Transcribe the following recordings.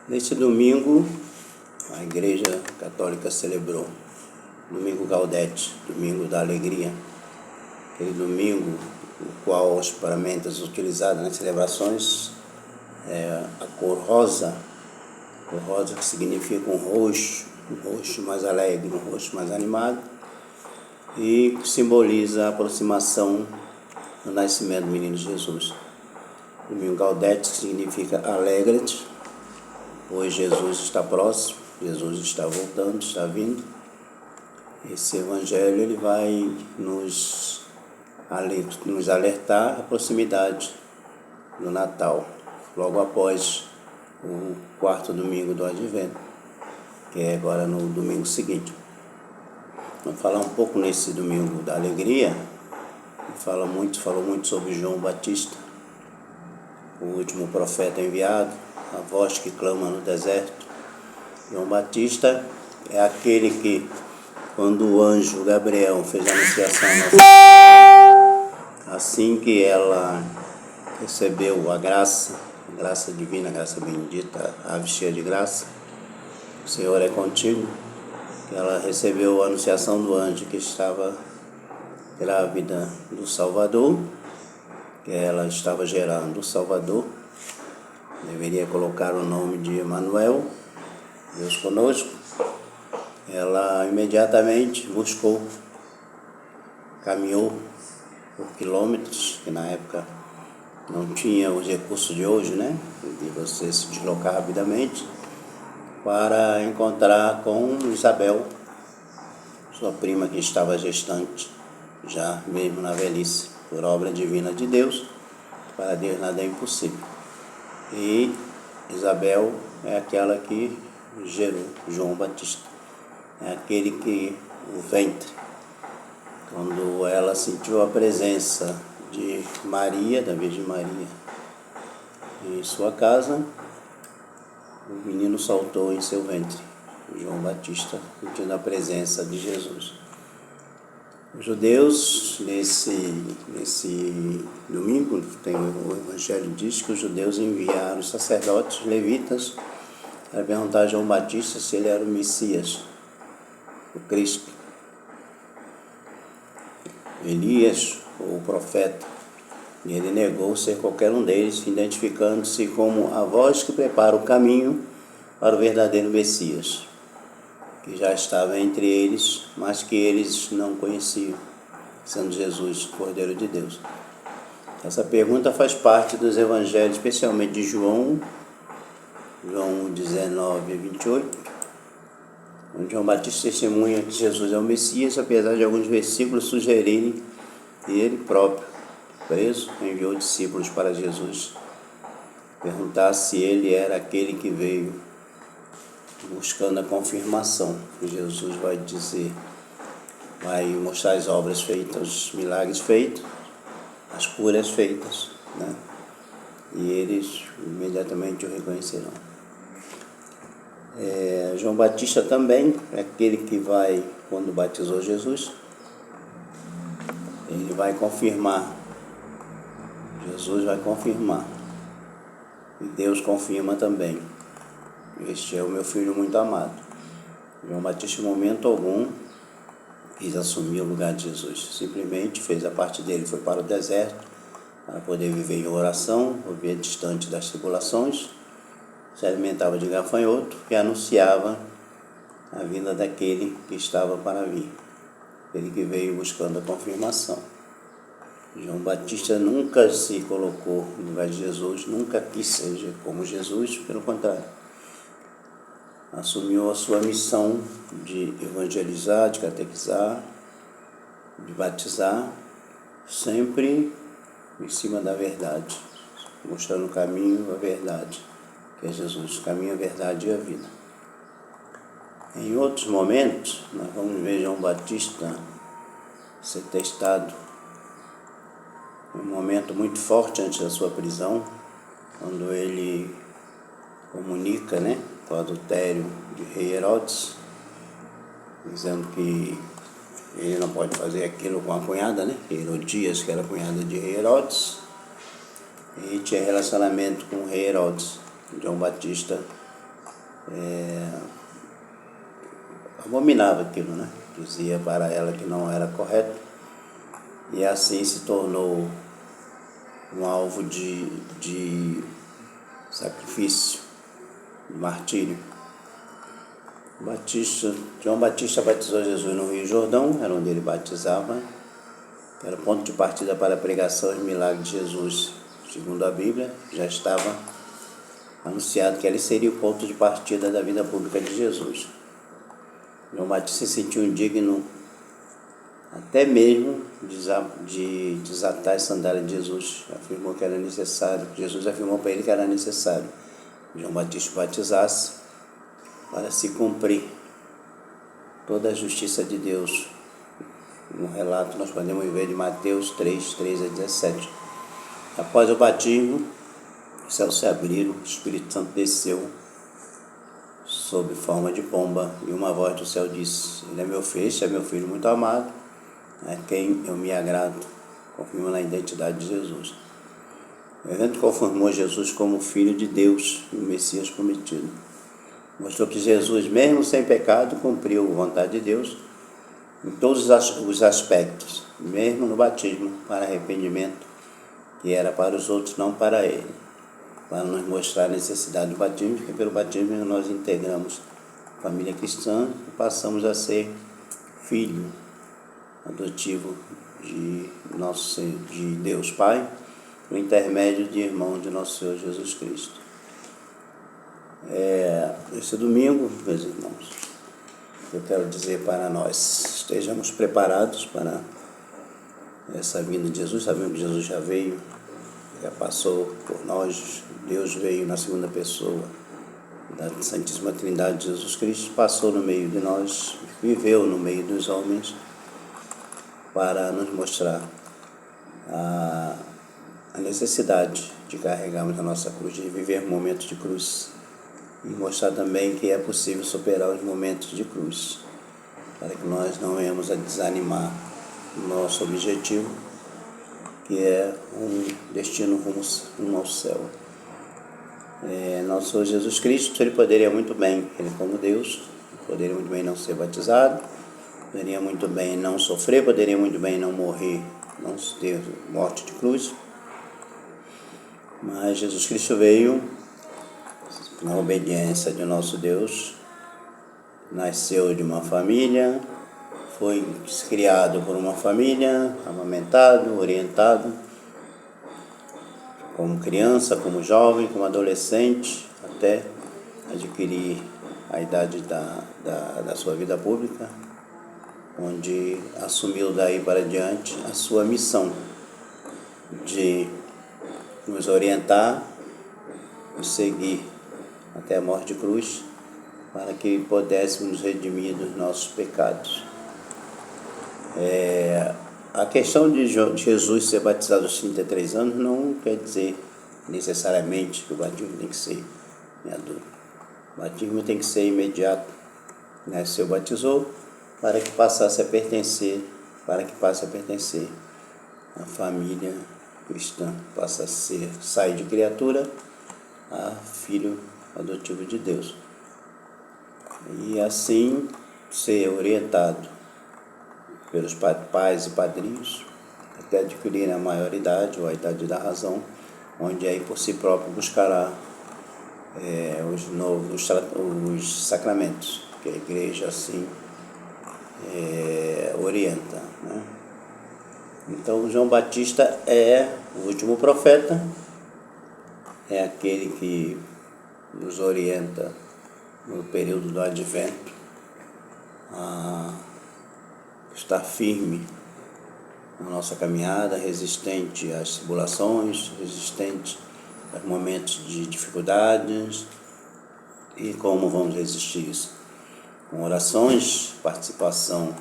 Neste domingo, a Igreja Católica celebrou Domingo Gaudete, Domingo da Alegria, aquele domingo o qual as ferramentas utilizadas nas celebrações é a cor rosa que significa um roxo mais alegre, um roxo mais animado, e que simboliza a aproximação do nascimento do menino Jesus. Domingo Gaudete significa alegra-te, pois Jesus está próximo, Jesus está voltando, está vindo. Esse evangelho ele vai nos alertar a proximidade do Natal, logo após o quarto domingo do Advento, que é agora no domingo seguinte. Vamos falar um pouco nesse domingo da alegria. Falou muito sobre João Batista, o último profeta enviado, a voz que clama no deserto. João Batista é aquele que, quando o anjo Gabriel fez a anunciação, assim que ela recebeu a graça divina, a graça bendita, ave cheia de graça, o Senhor é contigo, ela recebeu a anunciação do anjo que estava grávida do Salvador, que ela estava gerando o Salvador, deveria colocar o nome de Emanuel, Deus conosco. Ela imediatamente buscou, caminhou por quilômetros, que na época não tinha os recursos de hoje, de você se deslocar rapidamente, para encontrar com Isabel, sua prima que estava gestante, já mesmo na velhice, por obra divina de Deus. Para Deus nada é impossível. E Isabel é aquela que gerou João Batista, é aquele que o ventre, quando ela sentiu a presença de Maria, da Virgem Maria, em sua casa, o menino saltou em seu ventre, João Batista, sentindo a presença de Jesus. Os judeus, nesse domingo, o Evangelho diz que os judeus enviaram os sacerdotes, levitas, para perguntar a João Batista se ele era o Messias, o Cristo, Elias ou o profeta. E ele negou ser qualquer um deles, identificando-se como a voz que prepara o caminho para o verdadeiro Messias, que já estava entre eles, mas que eles não conheciam, sendo Jesus, o Cordeiro de Deus. Essa pergunta faz parte dos evangelhos, especialmente de João 19, 28, onde João Batista testemunha que Jesus é o Messias, apesar de alguns versículos sugerirem que ele próprio, preso, enviou discípulos para Jesus perguntar se ele era aquele que veio buscando a confirmação. Jesus vai dizer, vai mostrar as obras feitas, os milagres feitos, as curas feitas, e eles imediatamente o reconhecerão. João Batista também é aquele que vai, quando batizou Jesus, ele vai confirmar, Jesus vai confirmar, e Deus confirma também: este é o meu filho muito amado. João Batista, em momento algum, quis assumir o lugar de Jesus, simplesmente fez a parte dele, foi para o deserto, para poder viver em oração, viver distante das tribulações, se alimentava de gafanhoto e anunciava a vinda daquele que estava para vir, aquele que veio buscando a confirmação. João Batista nunca se colocou no lugar de Jesus, nunca quis ser como Jesus, pelo contrário, assumiu a sua missão de evangelizar, de catequizar, de batizar, sempre em cima da verdade, mostrando o caminho, a verdade, que é Jesus, o caminho, a verdade e a vida. Em outros momentos, nós vamos ver João Batista ser testado, um momento muito forte antes da sua prisão, quando ele comunica, o adultério de rei Herodes, dizendo que ele não pode fazer aquilo com a cunhada, Herodias, que era a cunhada de rei Herodes, e tinha relacionamento com o rei Herodes. João Batista abominava aquilo, né? Dizia para ela que não era correto, e assim se tornou um alvo de sacrifício, de martírio. João Batista batizou Jesus no Rio Jordão, era onde ele batizava, era o ponto de partida para a pregação e milagre de Jesus. Segundo a Bíblia, já estava anunciado que ele seria o ponto de partida da vida pública de Jesus. João Batista se sentiu indigno até mesmo de desatar as sandálias de Jesus. Afirmou que era necessário, Jesus afirmou para ele que era necessário João Batista batizasse para se cumprir toda a justiça de Deus. No relato nós podemos ver de Mateus 3, 13 a 17. Após o batismo, os céus se abriram, o Espírito Santo desceu sob forma de pomba, e uma voz do céu disse: Ele é meu filho muito amado, a quem eu me agrado, confirmando a identidade de Jesus. O evento confirmou Jesus como Filho de Deus e o Messias prometido. Mostrou que Jesus, mesmo sem pecado, cumpriu a vontade de Deus em todos os aspectos, mesmo no batismo, para arrependimento, que era para os outros, não para ele, para nos mostrar a necessidade do batismo, porque pelo batismo nós integramos a família cristã e passamos a ser filho adotivo de Deus Pai, por intermédio de irmão de nosso Senhor Jesus Cristo. Esse domingo, meus irmãos, eu quero dizer para nós, estejamos preparados para essa vinda de Jesus. Sabemos que Jesus já veio, já passou por nós. Deus veio na segunda pessoa da Santíssima Trindade de Jesus Cristo, passou no meio de nós, viveu no meio dos homens para nos mostrar a necessidade de carregarmos a nossa cruz, de viver momentos de cruz, e mostrar também que é possível superar os momentos de cruz, para que nós não venhamos a desanimar o nosso objetivo, que é um destino rumo ao céu. Nosso Senhor Jesus Cristo, ele poderia muito bem, ele como Deus, poderia muito bem não ser batizado, poderia muito bem não sofrer, poderia muito bem não morrer, não ter morte de cruz, mas Jesus Cristo veio na obediência de nosso Deus, nasceu de uma família, foi criado por uma família, amamentado, orientado, como criança, como jovem, como adolescente, até adquirir a idade da sua vida pública, onde assumiu daí para diante a sua missão de nos orientar, nos seguir até a morte de cruz, para que pudéssemos nos redimir dos nossos pecados. A questão de Jesus ser batizado aos 33 anos não quer dizer necessariamente que o batismo tem que ser adulto. O batismo tem que ser imediato. Nasceu, batizou, para que passe a pertencer à família cristã, passe a sair de criatura a filho adotivo de Deus. E assim ser orientado pelos pais e padrinhos até adquirir a maioridade ou a idade da razão, onde aí por si próprio buscará os sacramentos, que a igreja assim orienta, né? Então João Batista é o último profeta, é aquele que nos orienta no período do advento a estar firme na nossa caminhada, resistente às tribulações, resistente aos momentos de dificuldades. E como vamos resistir isso? Com orações, participação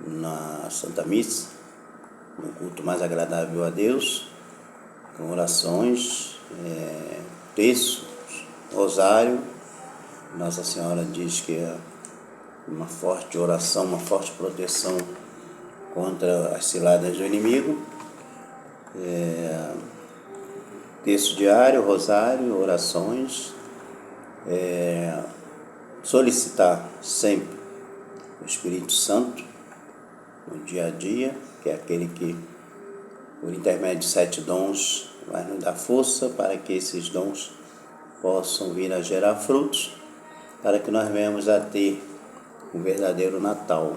na Santa Missa, no culto mais agradável a Deus, com orações, terço, rosário. Nossa Senhora diz que é uma forte oração, uma forte proteção contra as ciladas do inimigo. Terço diário, rosário, orações, solicitar sempre o Espírito Santo no dia a dia, que é aquele que, por intermédio de 7 dons, vai nos dar força para que esses dons possam vir a gerar frutos, para que nós venhamos a ter um verdadeiro Natal.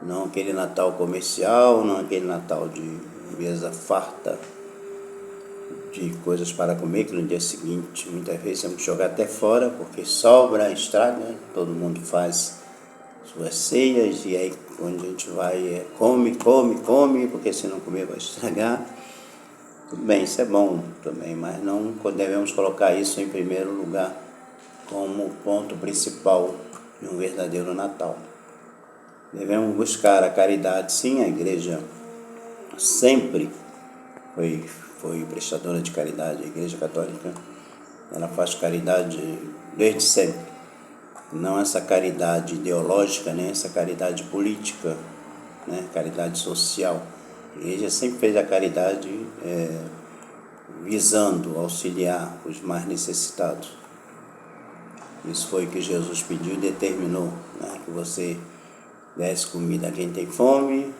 Não aquele Natal comercial, não aquele Natal de mesa farta de coisas para comer, que no dia seguinte muitas vezes temos que jogar até fora, porque sobra, estraga, todo mundo faz suas ceias, e aí onde a gente vai come, porque se não comer vai estragar. Tudo bem, isso é bom também, mas não devemos colocar isso em primeiro lugar como ponto principal de um verdadeiro Natal. Devemos buscar a caridade, sim, a igreja sempre foi prestadora de caridade, a igreja católica, ela faz caridade desde sempre. Não essa caridade ideológica, nem essa caridade política, né? Caridade social. A igreja sempre fez a caridade visando auxiliar os mais necessitados. Isso foi o que Jesus pediu e determinou, né? Que você desse comida a quem tem fome,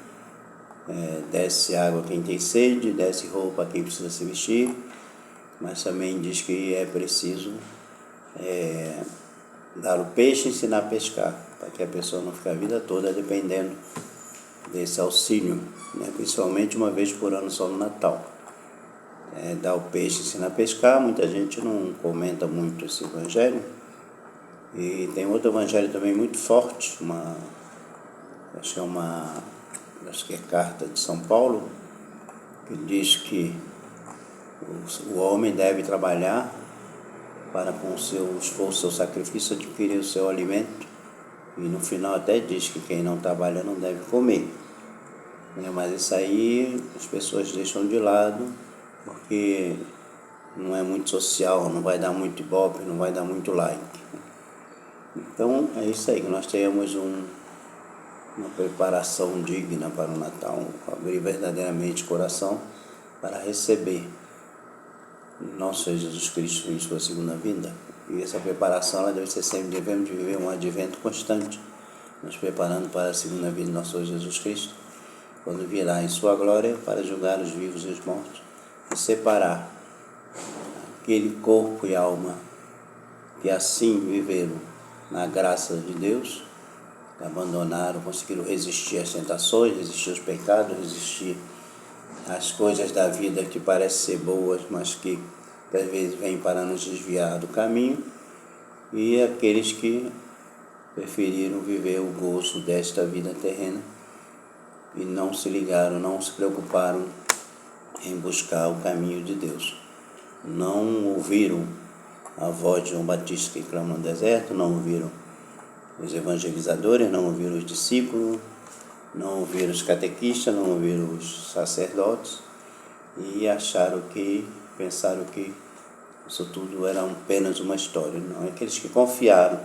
desse água a quem tem sede, desse roupa a quem precisa se vestir, mas também diz que é preciso dar o peixe e ensinar a pescar, para que a pessoa não fique a vida toda dependendo desse auxílio, né? Principalmente uma vez por ano só no Natal. Dar o peixe e ensinar a pescar, muita gente não comenta muito esse evangelho. E tem outro evangelho também muito forte, acho que é carta de São Paulo, que diz que o homem deve trabalhar para, com o seu esforço, seu sacrifício, adquirir o seu alimento. E no final até diz que quem não trabalha não deve comer. Mas isso aí as pessoas deixam de lado, porque não é muito social, não vai dar muito ibope, não vai dar muito like. Então é isso aí, que nós tenhamos uma preparação digna para o Natal, abrir verdadeiramente o coração para receber nosso Senhor Jesus Cristo em sua segunda vinda. E essa preparação ela deve ser sempre, devemos viver um advento constante, nos preparando para a segunda vinda de nosso Senhor Jesus Cristo, quando virá em sua glória para julgar os vivos e os mortos e separar aquele corpo e alma que assim viveram na graça de Deus, que abandonaram, conseguiram resistir às tentações, resistir aos pecados, resistir às coisas da vida que parecem ser boas, mas que às vezes vêm para nos desviar do caminho, e aqueles que preferiram viver o gozo desta vida terrena e não se ligaram, não se preocuparam em buscar o caminho de Deus. Não ouviram a voz de João Batista que clama no deserto, não ouviram os evangelizadores, não ouviram os discípulos, não ouviram os catequistas, não ouviram os sacerdotes, e pensaram que isso tudo era apenas uma história. Não, aqueles que confiaram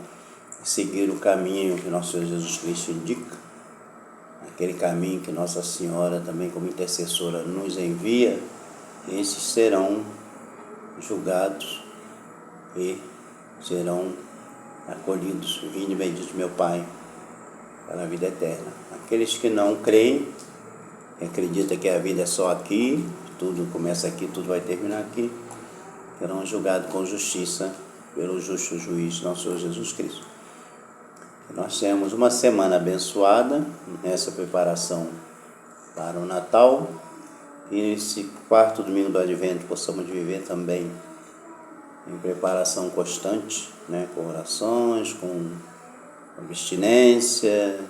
e seguiram o caminho que nosso Senhor Jesus Cristo indica, aquele caminho que Nossa Senhora também como intercessora nos envia, esses serão julgados e serão acolhidos. Vinde bendito meu Pai para a vida eterna. Aqueles que não creem, que acreditam que a vida é só aqui, tudo começa aqui, tudo vai terminar aqui, serão julgados com justiça pelo justo juiz, nosso Senhor Jesus Cristo. Nós temos uma semana abençoada nessa preparação para o Natal, e nesse 4º domingo do Advento possamos viver também em preparação constante, né, com orações, com abstinência,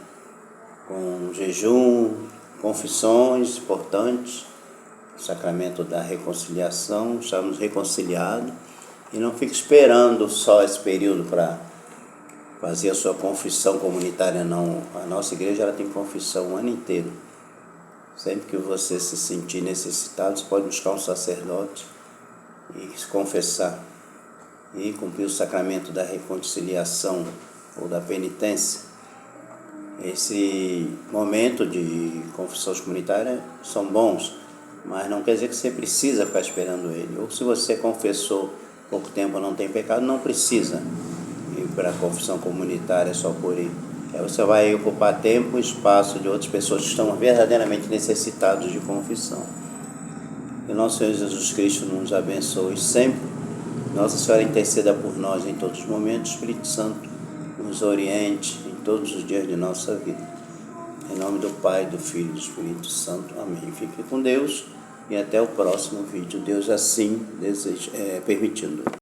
com jejum, confissões importantes, o sacramento da reconciliação, estamos reconciliados, e não fique esperando só esse período para fazer a sua confissão comunitária, não. A nossa igreja ela tem confissão o ano inteiro. Sempre que você se sentir necessitado, você pode buscar um sacerdote e se confessar e cumprir o sacramento da reconciliação ou da penitência. Esse momento de confissões comunitárias são bons, mas não quer dizer que você precisa ficar esperando ele. Ou se você confessou pouco tempo não tem pecado, não precisa ir para a confissão comunitária só por ir. Aí você vai ocupar tempo e espaço de outras pessoas que estão verdadeiramente necessitados de confissão. Que nosso Senhor Jesus Cristo nos abençoe sempre. Nossa Senhora interceda por nós em todos os momentos. Espírito Santo nos oriente em todos os dias de nossa vida. Em nome do Pai, do Filho e do Espírito Santo. Amém. Fique com Deus e até o próximo vídeo. Deus assim permitindo.